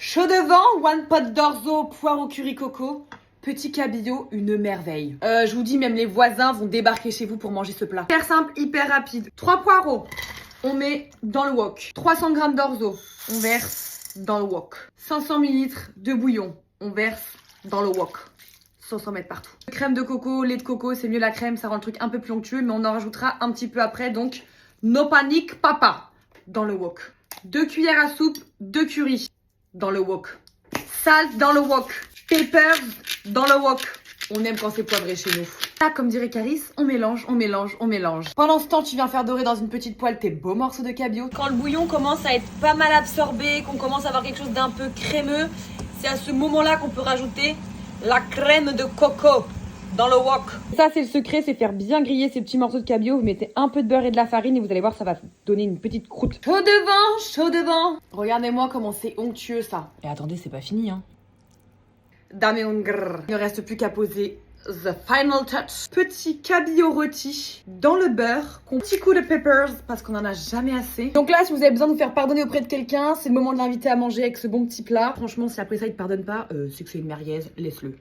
Chaud devant, one pot d'orzo, poire au curry coco. Petit cabillaud, une merveille. Je vous dis, même les voisins vont débarquer chez vous pour manger ce plat. Hyper simple, hyper rapide. 3 poireaux, on met dans le wok. 300 g d'orzo, on verse dans le wok. 500 ml de bouillon, on verse dans le wok. Sans s'en mettre partout. Crème de coco, lait de coco, c'est mieux la crème, ça rend le truc un peu plus onctueux, mais on en rajoutera un petit peu après, donc no panique papa dans le wok. 2 cuillères à soupe de curry dans le wok. Salt dans le wok. Peppers dans le wok. On aime quand c'est poivré chez nous. Là, comme dirait Caris, on mélange, on mélange, on mélange. Pendant ce temps, tu viens faire dorer dans une petite poêle tes beaux morceaux de cabillaud. Quand le bouillon commence à être pas mal absorbé, qu'on commence à avoir quelque chose d'un peu crémeux, c'est à ce moment-là qu'on peut rajouter la crème de coco dans le wok. Ça, c'est le secret, c'est faire bien griller ces petits morceaux de cabillaud. Vous mettez un peu de beurre et de la farine et vous allez voir, ça va donner une petite croûte. Chaud devant, chaud devant. Regardez-moi comment c'est onctueux, ça. Et attendez, c'est pas fini, hein. Dame un grrr. Il ne reste plus qu'à poser the final touch. Petit cabillaud rôti dans le beurre. Petit coup de peppers parce qu'on en a jamais assez. Donc là, si vous avez besoin de vous faire pardonner auprès de quelqu'un, c'est le moment de l'inviter à manger avec ce bon petit plat. Franchement, si après ça, il te pardonne pas, c'est que c'est une merguez, laisse-le.